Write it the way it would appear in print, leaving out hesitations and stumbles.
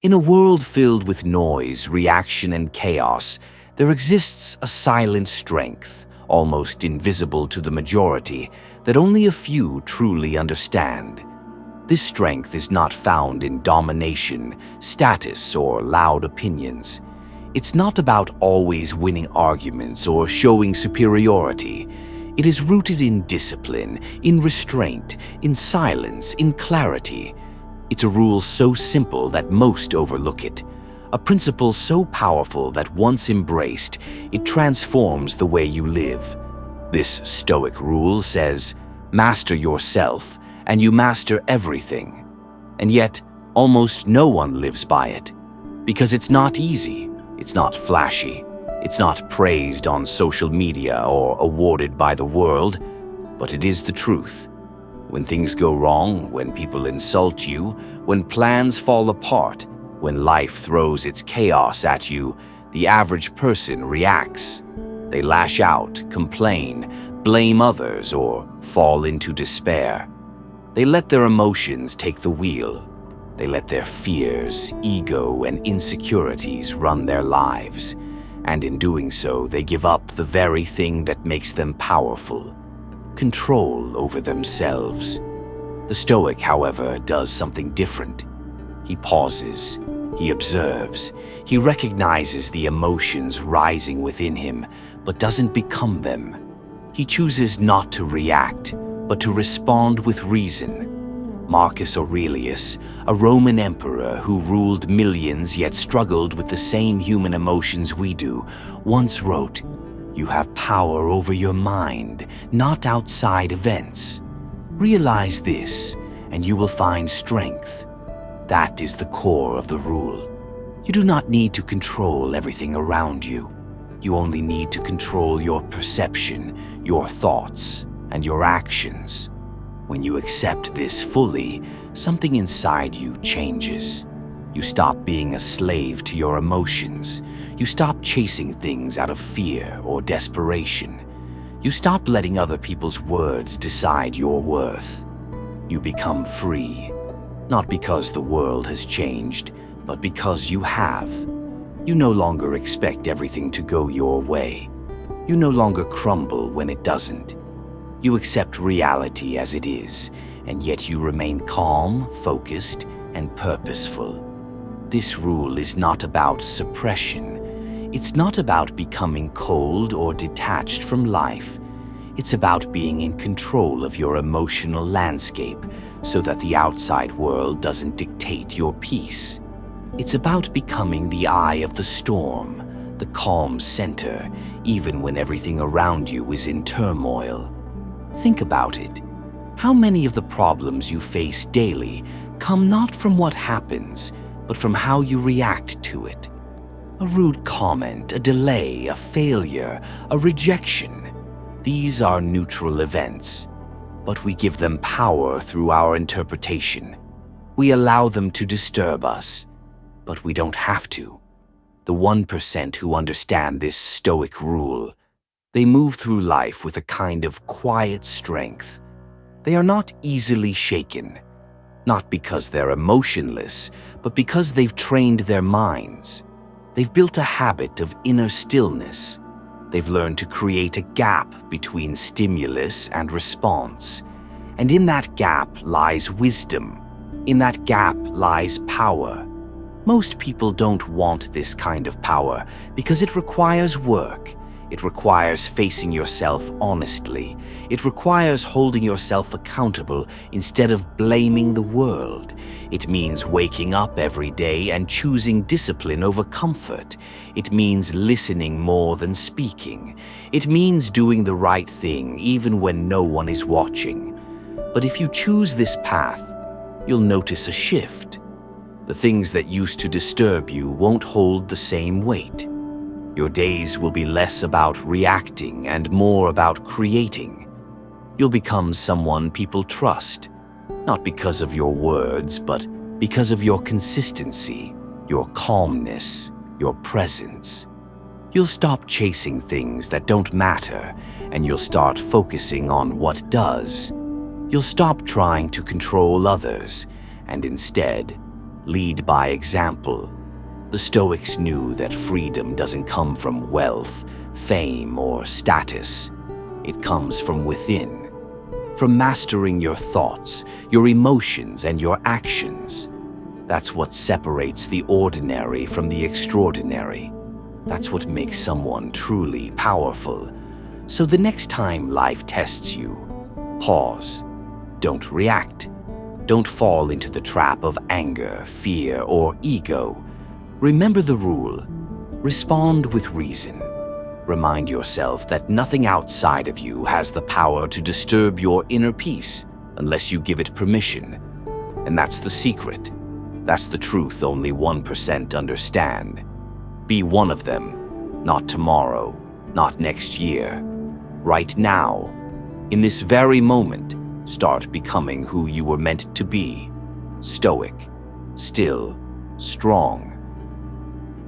In a world filled with noise, reaction, and chaos, there exists a silent strength, almost invisible to the majority, that only a few truly understand. This strength is not found in domination, status, or loud opinions. It's not about always winning arguments or showing superiority. It is rooted in discipline, in restraint, in silence, in clarity. It's a rule so simple that most overlook it. A principle so powerful that once embraced, it transforms the way you live. This Stoic rule says, master yourself, and you master everything. And yet, almost no one lives by it. Because it's not easy, it's not flashy, it's not praised on social media or awarded by the world, but it is the truth. When things go wrong, when people insult you, when plans fall apart, when life throws its chaos at you, the average person reacts. They lash out, complain, blame others, or fall into despair. They let their emotions take the wheel. They let their fears, ego, and insecurities run their lives. And in doing so, they give up the very thing that makes them powerful: control over themselves. The Stoic, however, does something different. He pauses, he observes, he recognizes the emotions rising within him, but doesn't become them. He chooses not to react, but to respond with reason. Marcus Aurelius, a Roman emperor who ruled millions yet struggled with the same human emotions we do, once wrote, "You have power over your mind, not outside events. Realize this, and you will find strength." That is the core of the rule. You do not need to control everything around you. You only need to control your perception, your thoughts, and your actions. When you accept this fully, something inside you changes. You stop being a slave to your emotions. You stop chasing things out of fear or desperation. You stop letting other people's words decide your worth. You become free, not because the world has changed, but because you have. You no longer expect everything to go your way. You no longer crumble when it doesn't. You accept reality as it is, and yet you remain calm, focused, and purposeful. This rule is not about suppression. It's not about becoming cold or detached from life. It's about being in control of your emotional landscape so that the outside world doesn't dictate your peace. It's about becoming the eye of the storm, the calm center, even when everything around you is in turmoil. Think about it. How many of the problems you face daily come not from what happens, but from how you react to it? A rude comment, a delay, a failure, a rejection. These are neutral events, but we give them power through our interpretation. We allow them to disturb us, but we don't have to. The 1% who understand this Stoic rule, they move through life with a kind of quiet strength. They are not easily shaken, not because they're emotionless, but because they've trained their minds. They've built a habit of inner stillness. They've learned to create a gap between stimulus and response. And in that gap lies wisdom. In that gap lies power. Most people don't want this kind of power because it requires work. It requires facing yourself honestly. It requires holding yourself accountable instead of blaming the world. It means waking up every day and choosing discipline over comfort. It means listening more than speaking. It means doing the right thing even when no one is watching. But if you choose this path, you'll notice a shift. The things that used to disturb you won't hold the same weight. Your days will be less about reacting and more about creating. You'll become someone people trust, not because of your words, but because of your consistency, your calmness, your presence. You'll stop chasing things that don't matter, and you'll start focusing on what does. You'll stop trying to control others, and instead, Lead by example. The Stoics knew that freedom doesn't come from wealth, fame, or status. It comes from within, from mastering your thoughts, your emotions, and your actions. That's what separates the ordinary from the extraordinary. That's what makes someone truly powerful. So the next time life tests you, pause. Don't react. Don't fall into the trap of anger, fear, or ego. Remember the rule. Respond with reason. Remind yourself that nothing outside of you has the power to disturb your inner peace unless you give it permission. And that's the secret. That's the truth only 1% understand. Be one of them. Not tomorrow, not next year. Right now, in this very moment, start becoming who you were meant to be. Stoic, still, strong,